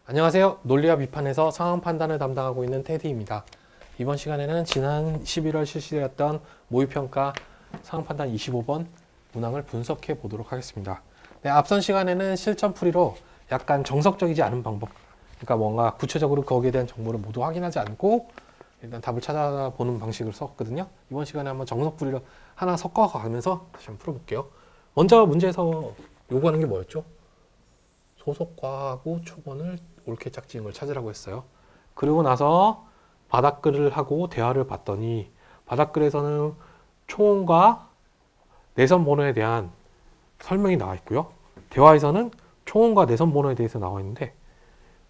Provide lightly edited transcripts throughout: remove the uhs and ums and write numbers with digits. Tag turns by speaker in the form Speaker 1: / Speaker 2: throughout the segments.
Speaker 1: 안녕하세요. 논리와 비판에서 상황 판단을 담당하고 있는 테디입니다. 이번 시간에는 지난 11월 실시되었던 모의평가 상황 판단 25번 문항을 분석해 보도록 하겠습니다. 네, 앞선 시간에는 실전풀이로 약간 정석적이지 않은 방법, 그러니까 뭔가 구체적으로 거기에 대한 정보를 모두 확인하지 않고 일단 답을 찾아보는 방식을 썼거든요. 이번 시간에 한번 정석풀이로 하나 섞어가면서 다시 한번 풀어볼게요. 먼저 문제에서 요구하는 게 뭐였죠? 소속과하고 초번을 옳게 짝지은 걸 찾으라고 했어요. 그리고 나서 바닥글을 하고 대화를 봤더니 바닥글에서는 초원과 내선 번호에 대한 설명이 나와 있고요. 대화에서는 초원과 내선 번호에 대해서 나와 있는데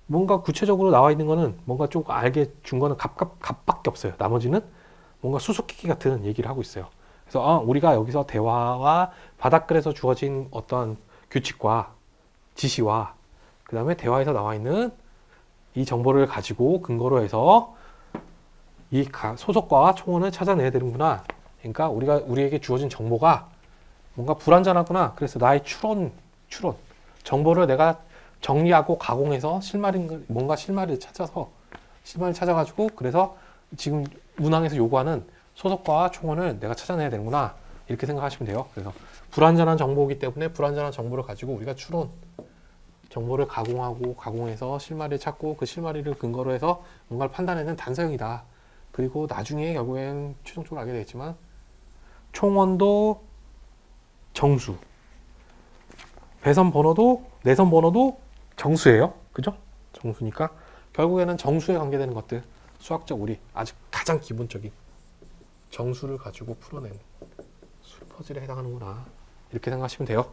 Speaker 1: 뭔가 구체적으로 나와 있는 거는 뭔가 좀 알게 준 거는 값밖에 없어요. 나머지는 뭔가 수수께끼 같은 얘기를 하고 있어요. 그래서 우리가 여기서 대화와 바닥글에서 주어진 어떤 규칙과 지시와 그 다음에 대화에서 나와 있는 이 정보를 가지고 근거로 해서 이 소속과와 총원을 찾아내야 되는구나. 그러니까 우리에게 주어진 정보가 뭔가 불완전하구나. 그래서 나의 추론 정보를 내가 정리하고 가공해서 뭔가 실마리를 찾아가지고 그래서 지금 문항에서 요구하는 소속과와 총원을 내가 찾아내야 되는구나. 이렇게 생각하시면 돼요. 그래서 불완전한 정보이기 때문에 불완전한 정보를 가지고 우리가 정보를 가공해서 실마리를 찾고 그 실마리를 근거로 해서 뭔가를 판단하는 단서형이다. 그리고 나중에 결국엔 최종적으로 알게 되겠지만 총원도 정수, 배선 번호도 내선 번호도 정수예요. 그죠? 정수니까 결국에는 정수에 관계되는 것들, 수학적 우리 아주 가장 기본적인 정수를 가지고 풀어내는 퍼즐에 해당하는구나. 이렇게 생각하시면 돼요.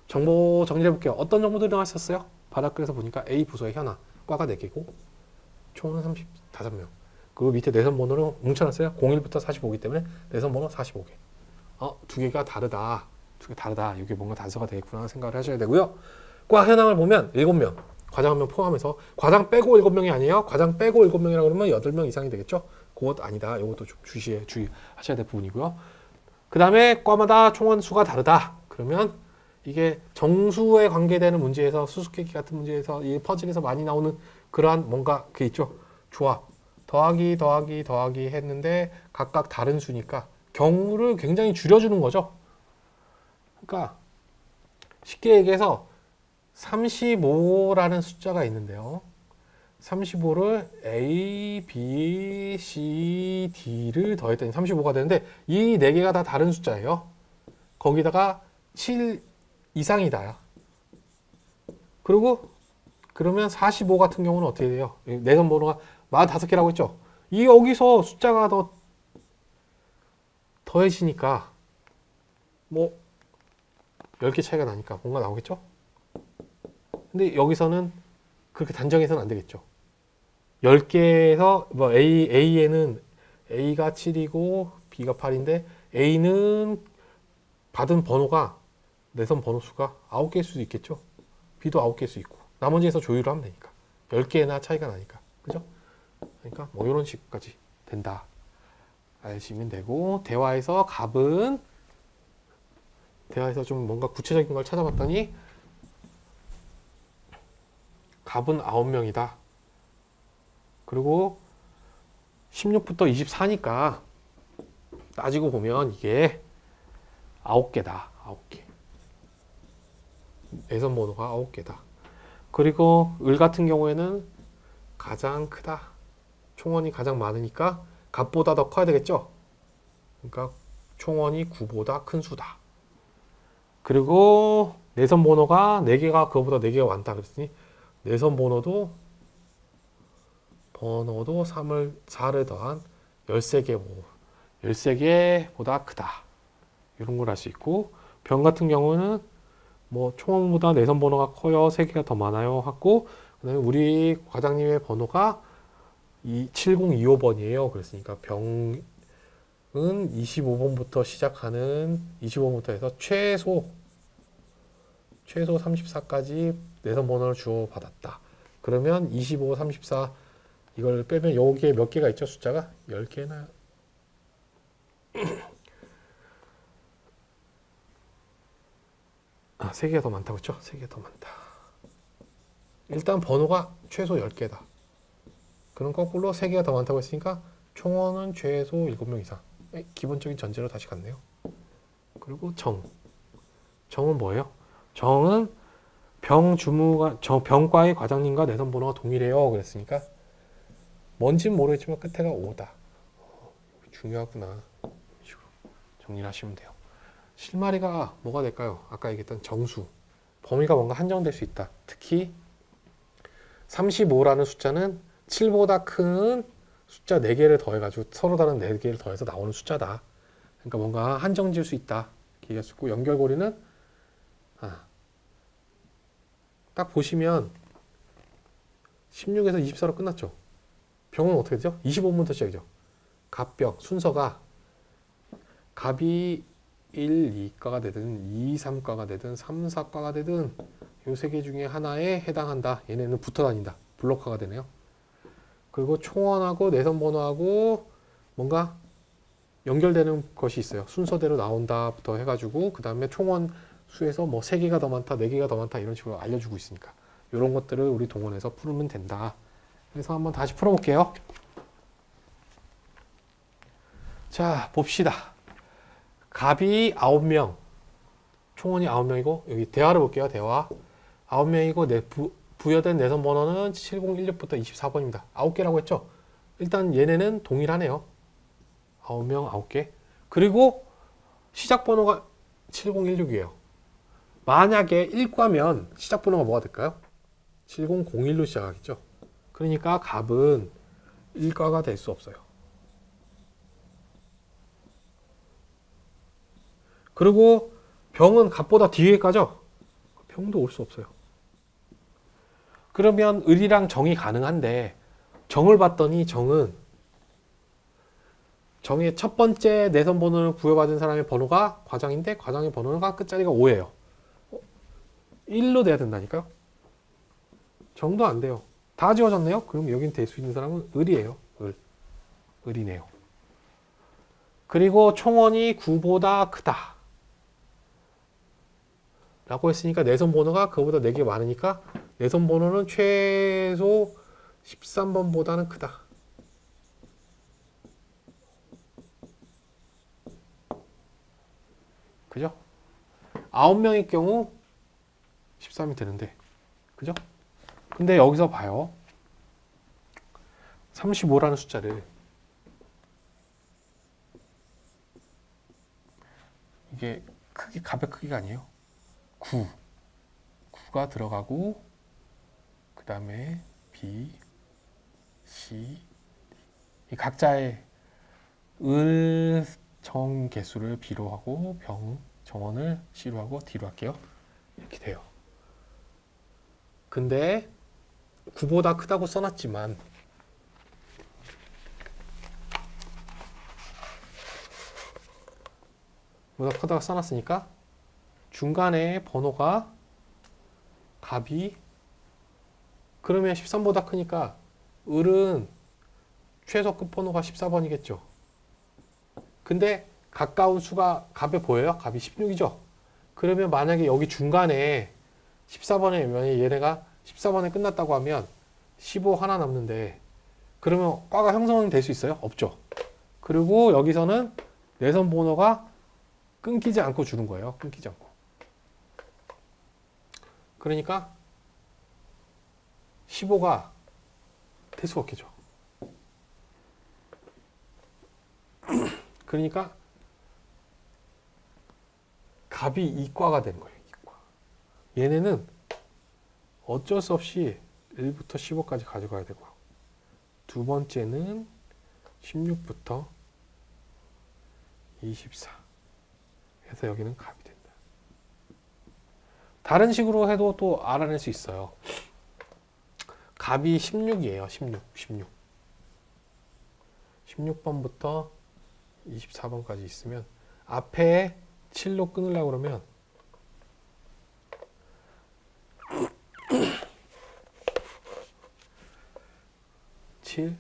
Speaker 1: 정보 정리해 볼게요. 어떤 정보들이 나왔었어요? 바닥글에서 보니까 A 부서의 현아, 과가 4개고 총은 35명. 그리고 밑에 내선 번호를 뭉쳐놨어요. 01부터 45기 때문에 내선 번호 45개. 두 개가 다르다. 이게 뭔가 단서가 되겠구나 생각을 하셔야 되고요. 과 현황을 보면 7명. 과장 1명 포함해서 과장 빼고 7명이 아니에요. 과장 빼고 7명이라고 그러면 8명 이상이 되겠죠. 그것 아니다. 이것도 좀 주의하셔야 될 부분이고요. 그 다음에 과마다 총원 수가 다르다. 그러면 이게 정수에 관계되는 문제에서 수수께끼 같은 문제에서 이 퍼즐에서 많이 나오는 그러한 뭔가 그 있죠. 조합. 더하기 했는데 각각 다른 수니까 경우를 굉장히 줄여주는 거죠. 그러니까 쉽게 얘기해서 35라는 숫자가 있는데요. 35를 A, B, C, D를 더했더니 35가 되는데 이 4개가 다 다른 숫자예요. 거기다가 7 이상이다요. 그리고 그러면 45 같은 경우는 어떻게 돼요? 내선 번호가 45개라고 했죠? 여기서 숫자가 더해지니까 뭐 10개 차이가 나니까 뭔가 나오겠죠? 근데 여기서는 그렇게 단정해서는 안 되겠죠. 10개에서 뭐 A에는 A가 7이고 B가 8인데 A는 받은 번호가 내선 번호 수가 9개일 수도 있겠죠. B도 9개일 수 있고 나머지에서 조율을 하면 되니까 10개나 차이가 나니까 그죠? 그러니까 뭐 이런 식까지 된다 알시면 되고 대화에서 좀 뭔가 구체적인 걸 찾아봤더니 갑은 9명이다. 그리고 16부터 24니까 따지고 보면 이게 9개다. 9개. 내선 번호가 9개다. 그리고 을 같은 경우에는 가장 크다. 총원이 가장 많으니까 갑보다 더 커야 되겠죠? 그러니까 총원이 9보다 큰 수다. 그리고 내선 번호가 4개가 그거보다 4개가 많다 그랬으니 내선 번호도 4를 더한 13개보다 크다. 이런 걸 알 수 있고 병 같은 경우는 뭐 총원보다 내선 번호가 커요. 3개가 더 많아요. 하고 그다음에 우리 과장님의 번호가 7025번이에요. 그랬으니까 병은 25번부터 해서 최소 34까지 내선 번호를 주고받았다. 그러면 25, 34 이걸 빼면 여기에 몇 개가 있죠? 숫자가 10개나 3개가 더 많다고 했죠? 3개 더 많다. 일단 번호가 최소 10개다. 그럼 거꾸로 3개가 더 많다고 했으니까 총원은 최소 7명 이상. 기본적인 전제로 다시 갔네요. 그리고 정은 뭐예요? 정은 병과의 과장님과 내선 번호가 동일해요. 그랬으니까 뭔진 모르겠지만 끝에가 5다. 중요하구나. 정리를 하시면 돼요. 실마리가 뭐가 될까요? 아까 얘기했던 정수. 범위가 뭔가 한정될 수 있다. 특히 35라는 숫자는 7보다 큰 숫자 4개를 더해가지고 서로 다른 4개를 더해서 나오는 숫자다. 그러니까 뭔가 한정 지을 수 있다. 이렇게 얘기할 수 있고, 연결고리는 딱 보시면 16에서 24로 끝났죠. 병은 어떻게 되죠? 25분부터 시작이죠. 갑병 순서가 갑이 1, 2과가 되든 2, 3과가 되든 3, 4과가 되든 이 3개 중에 하나에 해당한다. 얘네는 붙어 다닌다. 블록화가 되네요. 그리고 총원하고 내선번호하고 뭔가 연결되는 것이 있어요. 순서대로 나온다부터 해가지고 그 다음에 총원 수에서 뭐 3개가 더 많다, 4개가 더 많다 이런 식으로 알려주고 있으니까 이런 것들을 우리 동원해서 풀면 된다. 그래서 한번 다시 풀어볼게요. 자, 봅시다. 갑이 9명, 총원이 9명이고 여기 대화를 볼게요. 대화 9명이고 부여된 내선 번호는 7016부터 24번입니다. 9개라고 했죠? 일단 얘네는 동일하네요. 9명 9개. 그리고 시작 번호가 7016이에요. 만약에 1과면 시작 번호가 뭐가 될까요? 7001로 시작하겠죠. 그러니까 갑은 1과가 될 수 없어요. 그리고 병은 갑보다 뒤에 가죠. 병도 올 수 없어요. 그러면 을이랑 정이 가능한데 정을 봤더니 정의 첫 번째 내선 번호를 부여받은 사람의 번호가 과장인데 과장의 번호가 끝자리가 5예요. 1로 돼야 된다니까요. 정도 안 돼요. 다 지워졌네요. 그럼 여긴 될 수 있는 사람은 을이에요. 을이네요. 그리고 총원이 9보다 크다 라고 했으니까 내선 번호가 그보다 4개 많으니까 내선 번호는 최소 13번보다는 크다. 그죠? 9명의 경우 13이 되는데, 그죠? 근데 여기서 봐요. 35라는 숫자를 이게 갑의 크기가 아니에요. 9가 들어가고 그 다음에 B, C 이 각자의 을, 정 개수를 B로 하고 병, 정원을 C로 하고 D로 할게요. 이렇게 돼요. 근데 9보다 크다고 써놨지만 보다 크다고 써놨으니까 중간에 번호가 갑이 그러면 13보다 크니까 을은 최소 끝번호가 14번이겠죠. 근데 가까운 수가 갑에 보여요? 갑이 16이죠. 그러면 만약에 여기 중간에 14번에 얘네가 14번에 끝났다고 하면 15 하나 남는데 그러면 과가 형성이 될 수 있어요? 없죠. 그리고 여기서는 내선 번호가 끊기지 않고 주는 거예요. 끊기지 않고. 그러니까 15가 될 수가 없겠죠. 그러니까 갑이 2과가 된 거예요. 2과. 얘네는 어쩔 수 없이 1부터 15까지 가져가야 되고 두 번째는 16부터 24 해서 여기는 갑이 된다. 다른 식으로 해도 또 알아낼 수 있어요. 갑이 16이에요. 16. 16번부터 24번까지 있으면 앞에 7로 끊으려고 그러면 7,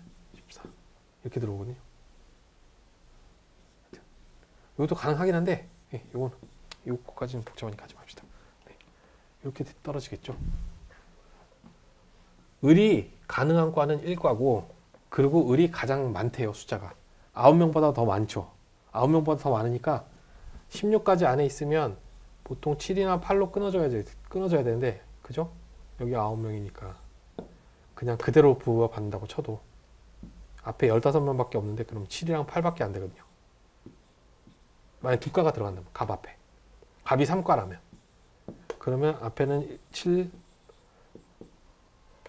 Speaker 1: 14 이렇게 들어오거든요. 이것도 가능하긴 한데 요거까지는 복잡하니까 하지 맙시다. 네. 이렇게 떨어지겠죠. 을이 가능한 과는 1과고 그리고 을이 가장 많대요. 숫자가 9명보다 더 많죠. 9명보다 더 많으니까 16가지 안에 있으면 보통 7이나 8로 끊어져야 되는데 그죠? 여기 9명이니까 그냥 그대로 부여받는다고 쳐도 앞에 15명밖에 없는데 그럼 7이랑 8밖에 안 되거든요. 만약 두 가가 들어간다면 갑 앞에 갑이 3과라면 그러면 앞에는 7,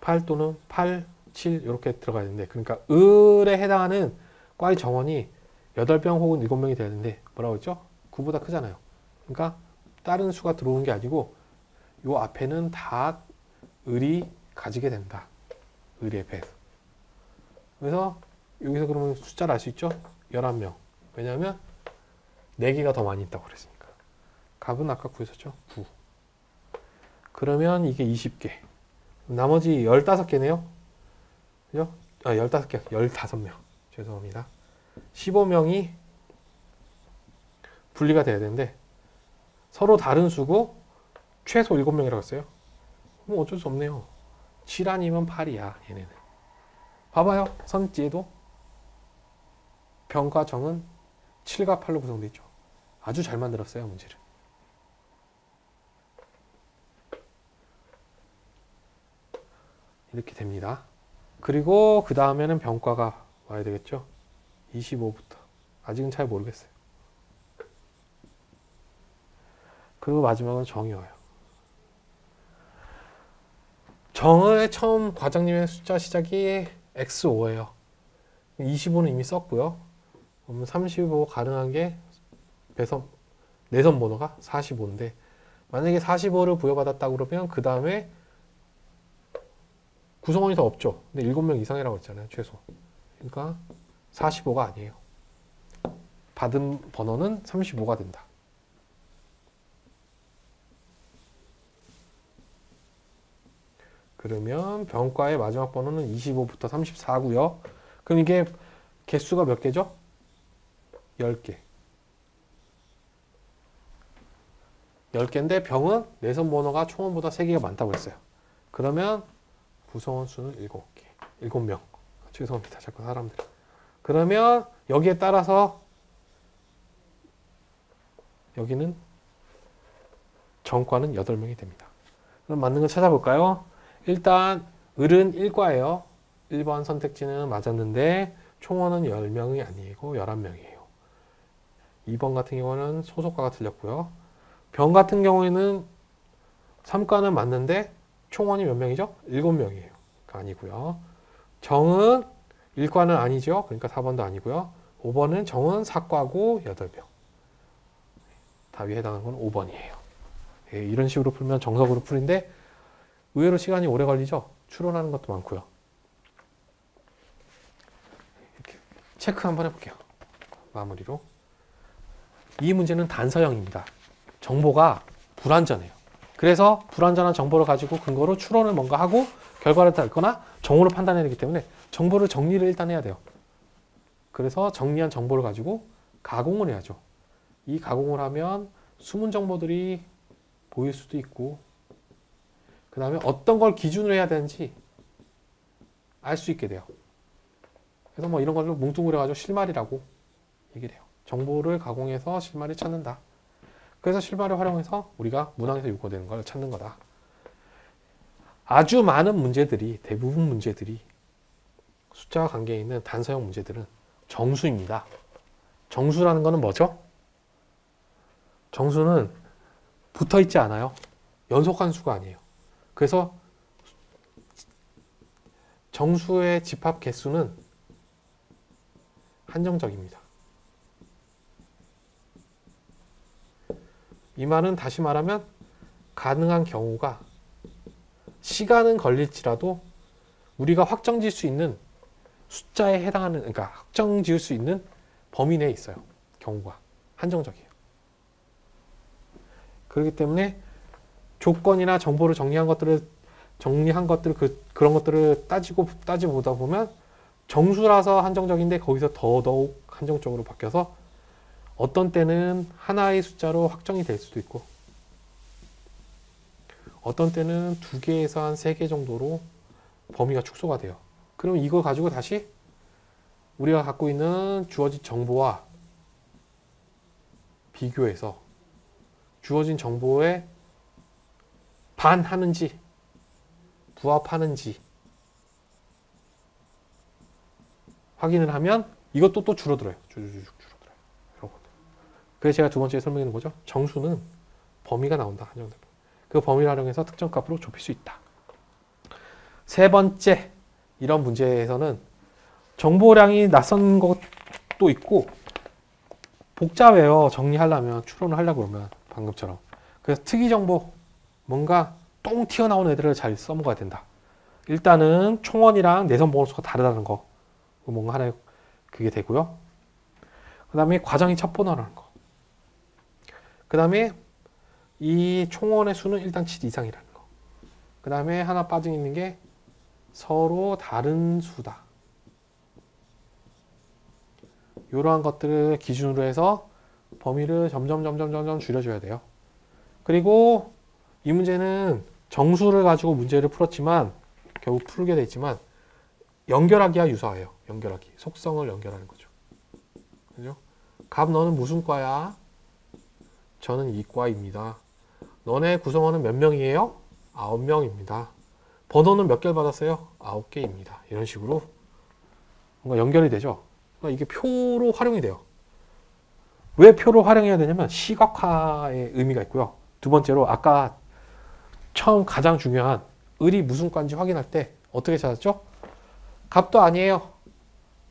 Speaker 1: 8 또는 8, 7 이렇게 들어가야 되는데 그러니까 을에 해당하는 과의 정원이 8명 혹은 7명이 돼야 되는데 뭐라고 했죠? 9보다 크잖아요. 그러니까 다른 수가 들어오는 게 아니고 요 앞에는 다 을이 가지게 된다. 을의 배에서. 그래서 여기서 그러면 숫자를 알 수 있죠? 11명. 왜냐하면 4개가 더 많이 있다고 그랬으니까. 갑은 아까 구했었죠? 9. 그러면 이게 20개. 나머지 15개네요. 그죠? 15개, 15명. 죄송합니다. 15명이 분리가 돼야 되는데 서로 다른 수고 최소 7명이라고 했어요. 뭐 어쩔 수 없네요. 7 아니면 8이야, 얘네는. 봐봐요. 선지에도 병과 정은 7과 8로 구성되어 있죠. 아주 잘 만들었어요, 문제를. 이렇게 됩니다. 그리고 그 다음에는 병과가 와야 되겠죠. 25부터. 아직은 잘 모르겠어요. 그리고 마지막은 정이 와요. 정의 처음 과장님의 숫자 시작이 X5예요. 25는 이미 썼고요. 그러면 35 가능한 게 내선 번호가 45인데 만약에 45를 부여받았다 그러면 그 다음에 구성원이 더 없죠. 근데 7명 이상이라고 했잖아요. 최소. 그러니까 45가 아니에요. 받은 번호는 35가 된다. 그러면 병과의 마지막 번호는 25부터 34고요. 그럼 이게 개수가 몇 개죠? 10개. 10개인데 병은 내선 번호가 총원보다 3개가 많다고 했어요. 그러면 구성원 수는 7개. 7명. 죄송합니다. 자꾸 사람들. 그러면 여기에 따라서 여기는 정과는 8명이 됩니다. 그럼 맞는 거 찾아볼까요? 일단 을은 1과예요. 1번 선택지는 맞았는데 총원은 10명이 아니고 11명이에요. 2번 같은 경우는 소속과가 틀렸고요. 병 같은 경우에는 3과는 맞는데 총원이 몇 명이죠? 7명이에요. 아니고요. 정은 1과는 아니죠. 그러니까 4번도 아니고요. 5번은 정은 4과고 8명. 답이 해당하는 건 5번이에요. 예, 이런 식으로 풀면 정석으로 풀인데 의외로 시간이 오래 걸리죠. 추론하는 것도 많고요. 이렇게 체크 한번 해볼게요. 마무리로. 이 문제는 단서형입니다. 정보가 불완전해요. 그래서 불완전한 정보를 가지고 근거로 추론을 뭔가 하고 결과를 달거나 정보를 판단해야 되기 때문에 정보를 정리를 일단 해야 돼요. 그래서 정리한 정보를 가지고 가공을 해야죠. 이 가공을 하면 숨은 정보들이 보일 수도 있고 그 다음에 어떤 걸 기준으로 해야 되는지 알 수 있게 돼요. 그래서 뭐 이런 걸로 뭉뚱그려가지고 실마리라고 얘기를 해요. 정보를 가공해서 실마리를 찾는다. 그래서 실마리를 활용해서 우리가 문항에서 요구되는 걸 찾는 거다. 아주 많은 문제들이, 대부분 문제들이 숫자와 관계에 있는 단서형 문제들은 정수입니다. 정수라는 거는 뭐죠? 정수는 붙어 있지 않아요. 연속한 수가 아니에요. 그래서 정수의 집합 개수는 한정적입니다. 이 말은 다시 말하면 가능한 경우가 시간은 걸릴지라도 우리가 확정 지을 수 있는 숫자에 해당하는, 그러니까 확정 지을 수 있는 범위 내에 있어요. 경우가 한정적이에요. 그렇기 때문에 조건이나 정보를 정리한 것들을 그런 것들을 따지보다 보면 정수라서 한정적인데 거기서 더더욱 한정적으로 바뀌어서 어떤 때는 하나의 숫자로 확정이 될 수도 있고 어떤 때는 2개에서 한 3개 정도로 범위가 축소가 돼요. 그럼 이걸 가지고 다시 우리가 갖고 있는 주어진 정보와 비교해서 주어진 정보에 반하는지 부합하는지 확인을 하면 이것도 또 줄어들어요. 줄어들어요. 이런 것들. 그래서 제가 두 번째 설명해 놓은 거죠. 정수는 범위가 나온다. 한정된 그 범위를 활용해서 특정 값으로 좁힐 수 있다. 세 번째, 이런 문제에서는 정보량이 낯선 것도 있고 복잡해요. 정리하려면, 추론을 하려고 그러면 방금처럼. 그래서 특이 정보, 뭔가 똥 튀어나온 애들을 잘 써먹어야 된다. 일단은 총원이랑 내선 보너스가 다르다는 거, 뭔가 하나의 그게 되고요. 그 다음에 과정이 첫 번호라는 거. 그 다음에 이 총원의 수는 일단 7 이상이라는 거. 그 다음에 하나 빠져 있는 게 서로 다른 수다. 이러한 것들을 기준으로 해서 범위를 점점 줄여줘야 돼요. 그리고 이 문제는 정수를 가지고 문제를 풀었지만 결국 풀게 돼 있지만 연결하기와 유사해요. 연결하기. 속성을 연결하는 거죠. 그죠? 갑 너는 무슨 과야? 저는 이과입니다. 너네 구성원은 몇 명이에요? 9명입니다. 번호는 몇 개를 받았어요? 9개입니다. 이런 식으로 뭔가 연결이 되죠. 그러니까 이게 표로 활용이 돼요. 왜 표로 활용해야 되냐면 시각화의 의미가 있고요. 두 번째로 아까 처음 가장 중요한 을이 무슨 과인지 확인할 때 어떻게 찾았죠? 갑도 아니에요.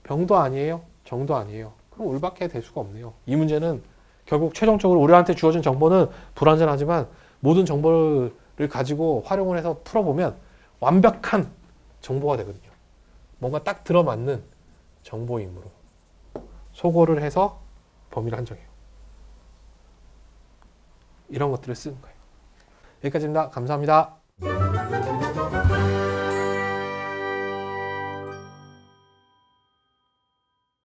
Speaker 1: 병도 아니에요. 정도 아니에요. 그럼 을밖에 될 수가 없네요. 이 문제는 결국 최종적으로 우리한테 주어진 정보는 불완전하지만 모든 정보를 가지고 활용을 해서 풀어보면 완벽한 정보가 되거든요. 뭔가 딱 들어맞는 정보이므로 소거를 해서 범위를 한정해요. 이런 것들을 쓰는 거예요. 여기까지입니다. 감사합니다.